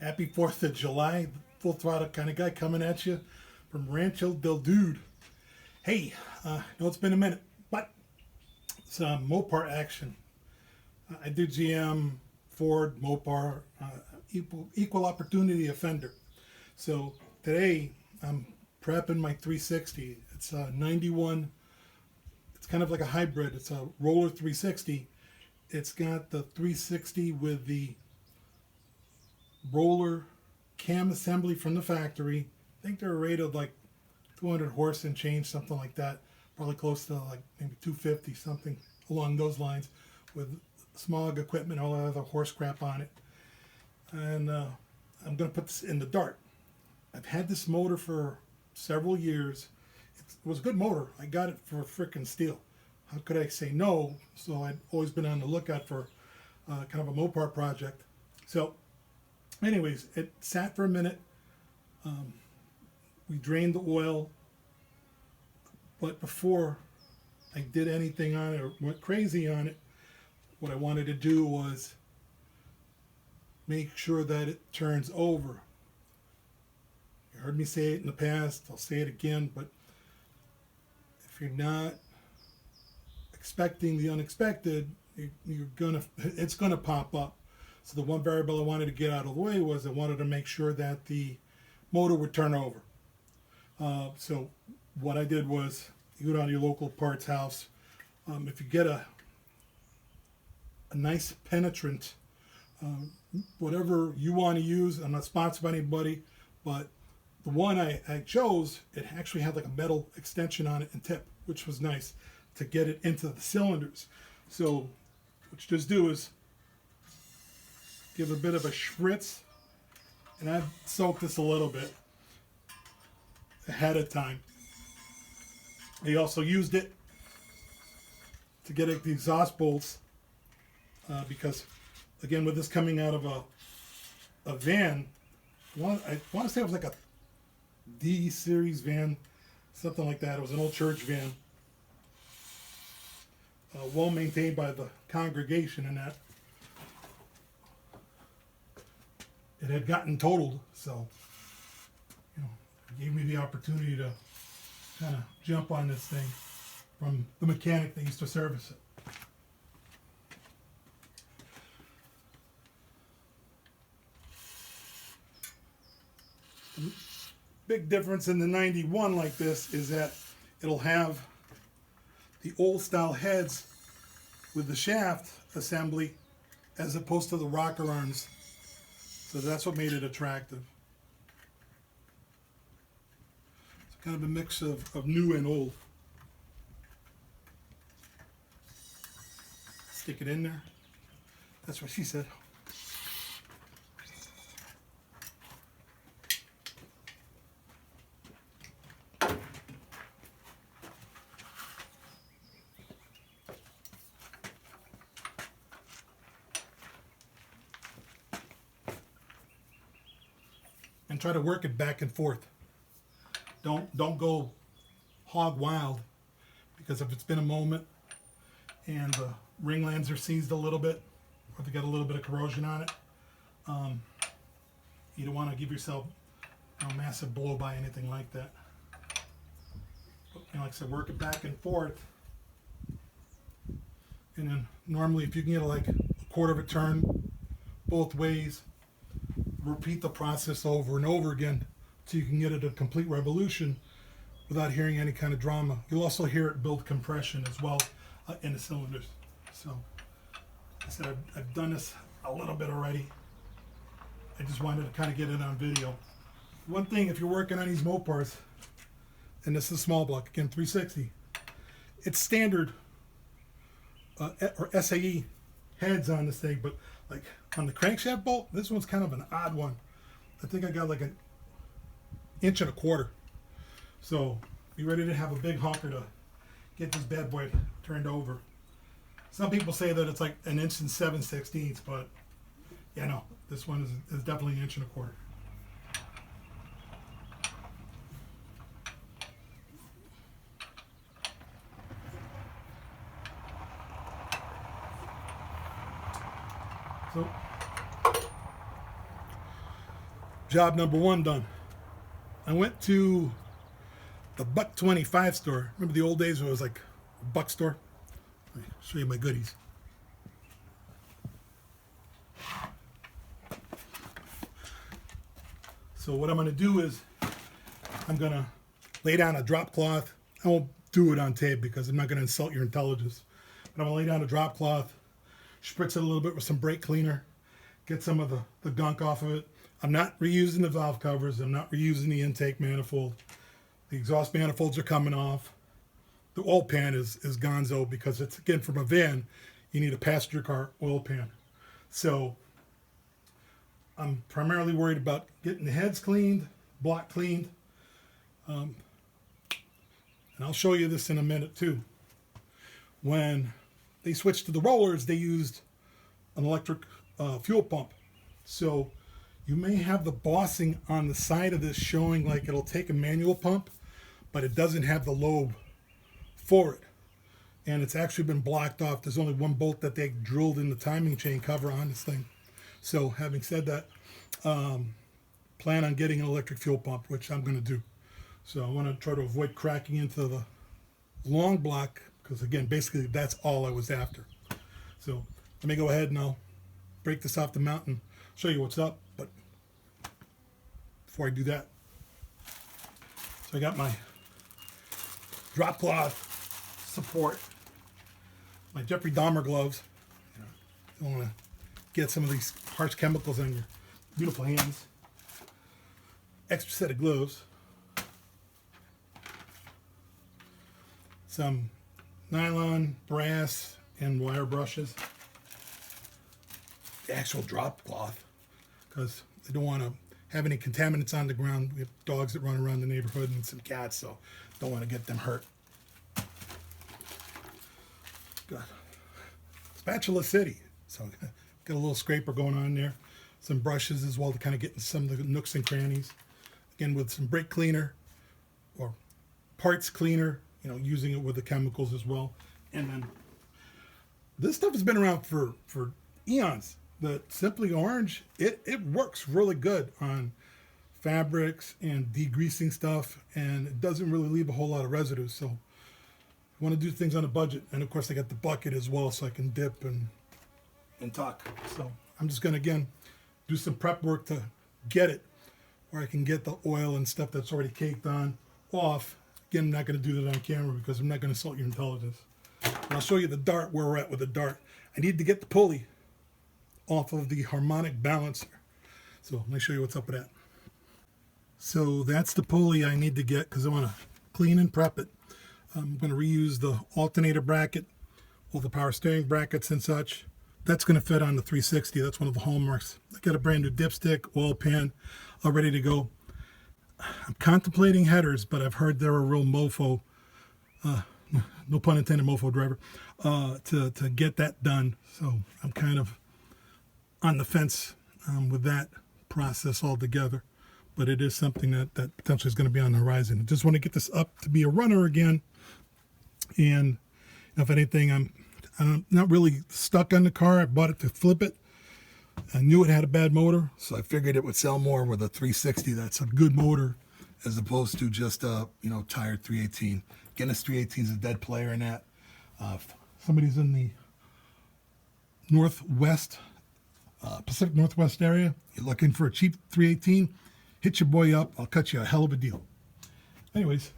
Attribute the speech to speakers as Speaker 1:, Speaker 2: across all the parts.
Speaker 1: Happy 4th of July, full throttle kind of guy coming at you from Rancho del Dude. Hey, I know it's been a minute, but it's Mopar action. I do GM, Ford, Mopar, equal opportunity offender. So today I'm prepping my 360. It's a 91. It's kind of like a hybrid. It's a roller 360. It's got the 360 with the roller cam assembly from the factory. I think they're rated like 200 horse and change, something like that. Probably close to like maybe 250, something along those lines, with smog equipment, all that other horse crap on it. And I'm going to put this in the Dart. I've had this motor for several years. It was a good motor. I got it for frickin' steel. How could I say no? So I'd always been on the lookout for kind of a Mopar project. So anyways, it sat for a minute. We drained the oil. But before I did anything on it or went crazy on it, what I wanted to do was make sure that it turns over. You heard me say it in the past, I'll say it again, but if you're not expecting the unexpected, it's gonna pop up. So the one variable I wanted to get out of the way was I wanted to make sure that the motor would turn over. So what I did was, you go down to your local parts house. If you get a nice penetrant, whatever you want to use, I'm not sponsored by anybody, but the one I chose, it actually had like a metal extension on it and tip, which was nice to get it into the cylinders. So what you just do is give a bit of a spritz, and I've soaked this a little bit ahead of time. They also used it to get at the exhaust bolts because, again, with this coming out of a van, I want to say it was like a D series van, something like that. It was an old church van, well maintained by the congregation, and that it had gotten totaled, so it gave me the opportunity to kind of jump on this thing from the mechanic that used to service it. The big difference in the 91 like this is that it'll have the old style heads with the shaft assembly as opposed to the rocker arms. So that's what made it attractive. Kind of a mix of new and old. Stick it in there. That's what she said. And try to work it back and forth. Don't go hog wild, because if it's been a moment and the ring lands are seized a little bit, or they got a little bit of corrosion on it, you don't want to give yourself a massive blow by anything like that. But, like I said, work it back and forth, and then normally if you can get like a quarter of a turn both ways, repeat the process over and over again so you can get it a complete revolution without hearing any kind of drama. You'll also hear it build compression as well in the cylinders. So, like I said, I've done this a little bit already. I just wanted to kind of get it on video. One thing, if you're working on these Mopars, and this is a small block, again 360, it's standard or SAE heads on this thing, but like on the crankshaft bolt, this one's kind of an odd one. I think I got like an inch and a quarter. So be ready to have a big honker to get this bad boy turned over. Some people say that it's like an inch and 7/16, but yeah, no, this one is definitely an inch and a quarter. So job number 1 done. I went to the $1.25 store. Remember the old days where it was like a buck store? Let me show you my goodies. So what I'm going to do is I'm going to lay down a drop cloth. I won't do it on tape because I'm not going to insult your intelligence. But I'm going to lay down a drop cloth, spritz it a little bit with some brake cleaner, get some of the gunk off of it. I'm not reusing the valve covers. I'm not reusing the intake manifold. The exhaust manifolds are coming off. The oil pan is gonzo because it's, again, from a van, you need a passenger car oil pan. So I'm primarily worried about getting the heads cleaned, block cleaned. And I'll show you this in a minute too. When they switched to the rollers, they used an electric fuel pump. So you may have the bossing on the side of this showing like it'll take a manual pump, but it doesn't have the lobe for it. And it's actually been blocked off. There's only one bolt that they drilled in the timing chain cover on this thing. So having said that, plan on getting an electric fuel pump, which I'm going to do. So I want to try to avoid cracking into the long block because, again, basically that's all I was after. So let me go ahead and I'll break this off the mount and show you what's up. But before I do that, so I got my drop cloth support, my Jeffrey Dahmer gloves. You don't want to get some of these harsh chemicals on your beautiful hands. Extra set of gloves. Some nylon, brass, and wire brushes. The actual drop cloth, because I don't want to have any contaminants on the ground. We have dogs that run around the neighborhood and some cats, so don't want to get them hurt. Got Spatula City, so got a little scraper going on there. Some brushes as well to kind of get in some of the nooks and crannies. Again, with some brake cleaner or parts cleaner, you know, using it with the chemicals as well. And then this stuff has been around for eons. The Simply Orange, it works really good on fabrics and degreasing stuff, and it doesn't really leave a whole lot of residue. So I want to do things on a budget, and of course I got the bucket as well, so I can dip and tuck. So I'm just going to, again, do some prep work to get it where I can get the oil and stuff that's already caked on off. Again, I'm not going to do that on camera because I'm not going to insult your intelligence. But I'll show you the dart, where we're at with the dart. I need to get the pulley off of the harmonic balancer. So let me show you what's up with that. So that's the pulley I need to get because I want to clean and prep it. I'm going to reuse the alternator bracket, all the power steering brackets and such. That's going to fit on the 360. That's one of the hallmarks. I got a brand new dipstick, oil pan, all ready to go. I'm contemplating headers, but I've heard they're a real mofo, no pun intended, mofo driver, to get that done. So I'm kind of on the fence with that process altogether. But it is something that potentially is going to be on the horizon. I just want to get this up to be a runner again. And if anything, I'm not really stuck on the car. I bought it to flip it. I knew it had a bad motor, so I figured it would sell more with a 360. That's a good motor, as opposed to just a tired 318. Again, this 318 is a dead player in that. If somebody's in the Northwest, Pacific Northwest area, you're looking for a cheap 318, hit your boy up. I'll cut you a hell of a deal. Anyways,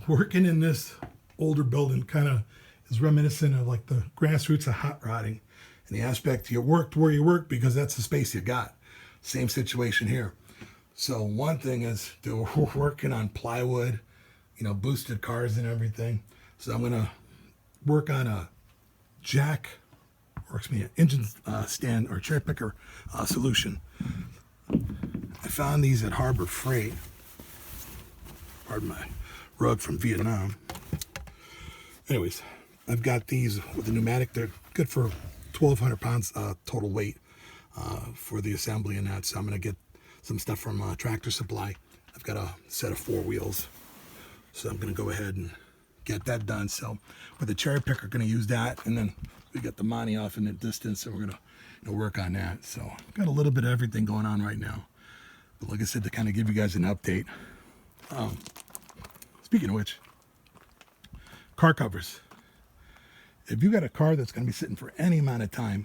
Speaker 1: working in this older building kind of is reminiscent of like the grassroots of hot rodding. And the aspect you worked where you work because that's the space you got. Same situation here. So one thing is we're working on plywood, boosted cars and everything. So I'm going to work on a jack, or excuse me, an engine stand or cherry picker solution. I found these at Harbor Freight. Pardon my rug from Vietnam. Anyways, I've got these with the pneumatic. They're good for 1,200 pounds total weight for the assembly and that. So I'm going to get some stuff from Tractor Supply. I've got a set of 4 wheels. So I'm going to go ahead and get that done. So for the cherry picker, going to use that. And then we got the Monty off in the distance, and we're gonna work on that. So got a little bit of everything going on right now. But like I said, to kind of give you guys an update. Speaking of which, car covers. If you got a car that's going to be sitting for any amount of time,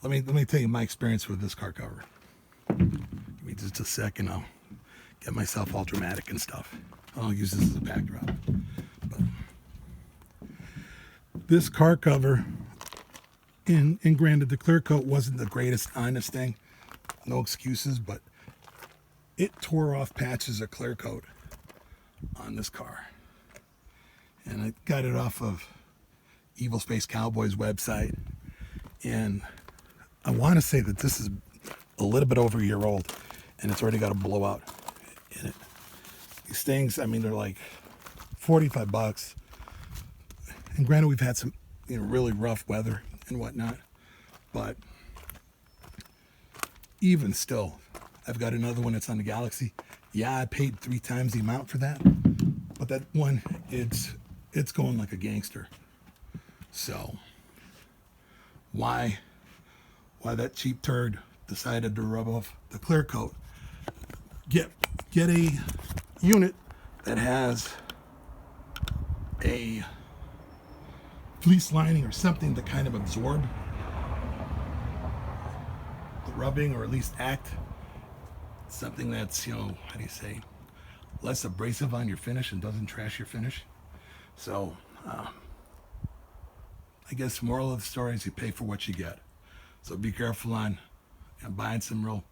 Speaker 1: let me tell you my experience with this car cover. Give me just a second. I'll get myself all dramatic and stuff. I'll use this as a backdrop. But this car cover, and granted, the clear coat wasn't the greatest, honest thing. No excuses, but it tore off patches of clear coat on this car. And I got it off of Evil Space Cowboy's website. And I want to say that this is a little bit over a year old, and it's already got a blowout in it. These things, I mean, they're like $45. And granted, we've had some, really rough weather and whatnot, but even still, I've got another one that's on the Galaxy. Yeah, I paid 3 times the amount for that, but that one, it's going like a gangster. So why that cheap turd decided to rub off the clear coat? Get a unit that has a fleece lining or something to kind of absorb the rubbing, or at least act something that's, how do you say, less abrasive on your finish and doesn't trash your finish. So I guess moral of the story is you pay for what you get. So be careful on buying some real,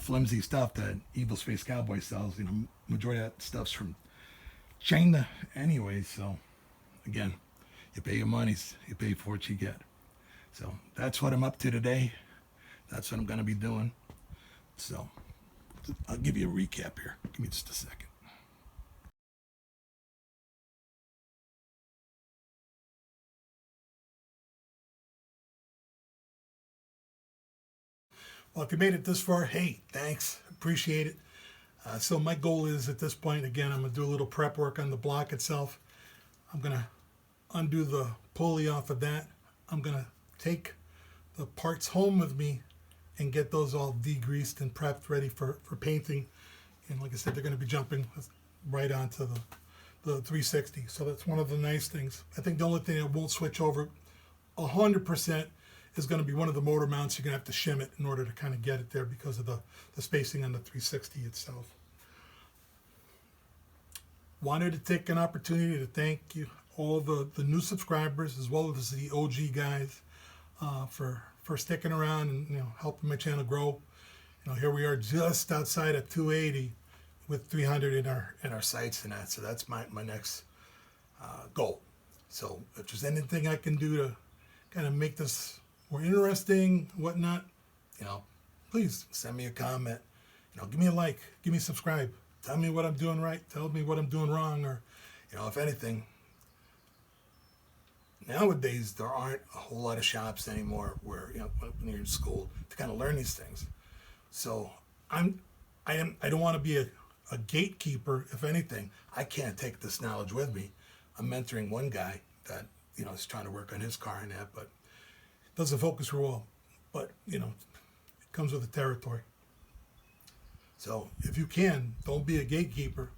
Speaker 1: flimsy stuff that Evil Space Cowboy sells. Majority of that stuff's from China anyway. So again, you pay your monies, you pay for what you get. So that's what I'm up to today. That's what I'm going to be doing. So I'll give you a recap here. Give me just a second. Well, if you made it this far, hey, thanks. Appreciate it. So my goal is at this point, again, I'm going to do a little prep work on the block itself. I'm going to undo the pulley off of that. I'm going to take the parts home with me and get those all degreased and prepped, ready for painting. And like I said, they're going to be jumping right onto the 360. So that's one of the nice things. I think the only thing that won't switch over 100% is going to be one of the motor mounts. You're going to have to shim it in order to kind of get it there because of the spacing on the 360 itself. Wanted to take an opportunity to thank you, all the new subscribers, as well as the OG guys, for sticking around and helping my channel grow. Here we are just outside of 280 with 300 in our sights and that. So that's my next goal. So if there's anything I can do to kind of make this more interesting, whatnot, please send me a comment. Give me a like, give me a subscribe. Tell me what I'm doing right. Tell me what I'm doing wrong, or if anything. Nowadays, there aren't a whole lot of shops anymore where when you're in school to kind of learn these things. So I don't want to be a gatekeeper. If anything, I can't take this knowledge with me. I'm mentoring one guy that is trying to work on his car and that, but doesn't focus real well. But it comes with the territory. So if you can, don't be a gatekeeper.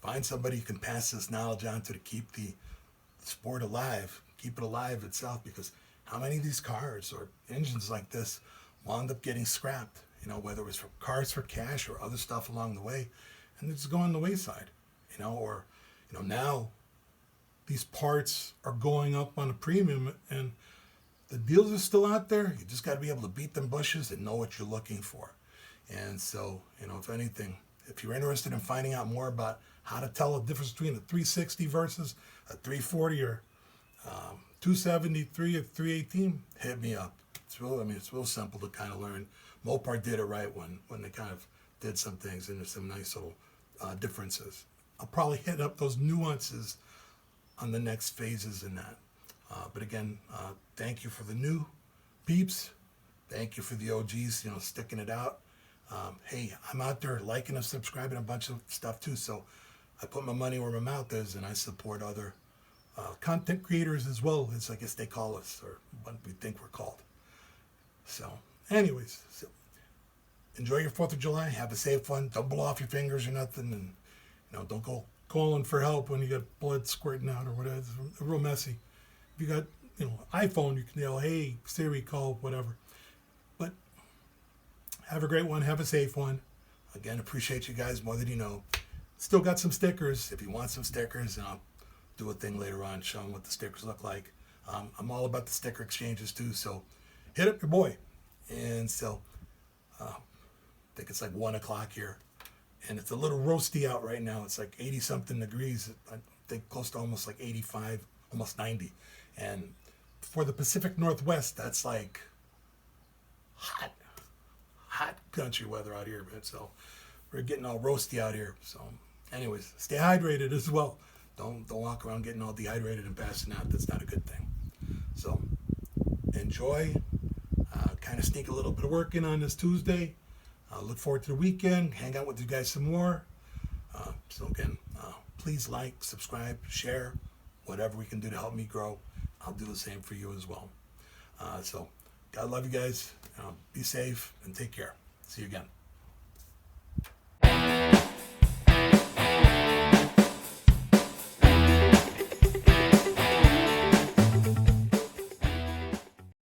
Speaker 1: Find somebody you can pass this knowledge on to keep the sport alive. Keep it alive itself, because how many of these cars or engines like this wound up getting scrapped, whether it was for cars for cash or other stuff along the way, and it's going on the wayside, or now these parts are going up on a premium, and the deals are still out there. You just got to be able to beat them bushes and know what you're looking for. And so, if anything, if you're interested in finding out more about how to tell the difference between a 360 versus a 340 or 273 or 318, hit me up. It's real simple to kind of learn. Mopar did it right when they kind of did some things, and there's some nice little differences. I'll probably hit up those nuances on the next phases in that. But again, thank you for the new peeps. Thank you for the OGs, sticking it out. Hey, I'm out there liking and subscribing a bunch of stuff too. So I put my money where my mouth is, and I support other content creators as well, as I guess they call us, or what we think we're called. So, anyways, so enjoy your 4th of July. Have a safe one. Don't blow off your fingers or nothing, and don't go calling for help when you got blood squirting out or whatever. It's real messy. If you got iPhone, you can yell, "Hey Siri, call whatever." But have a great one. Have a safe one. Again, appreciate you guys more than you know. Still got some stickers. If you want some stickers, and I'll do a thing later on showing what the stickers look like. I'm all about the sticker exchanges too, so hit up your boy. And so, I think it's like 1 o'clock here, and it's a little roasty out right now. It's like 80 something degrees. I think close to almost like 85, almost 90. And for the Pacific Northwest, that's like hot country weather out here, man. So we're getting all roasty out here. So anyways, stay hydrated as well. Don't walk around getting all dehydrated and passing out. That's not a good thing. So enjoy. Kind of sneak a little bit of work in on this Tuesday. Look forward to the weekend. Hang out with you guys some more. So again, please like, subscribe, share, whatever we can do to help me grow. I'll do the same for you as well. So God love you guys. Be safe and take care. See you again.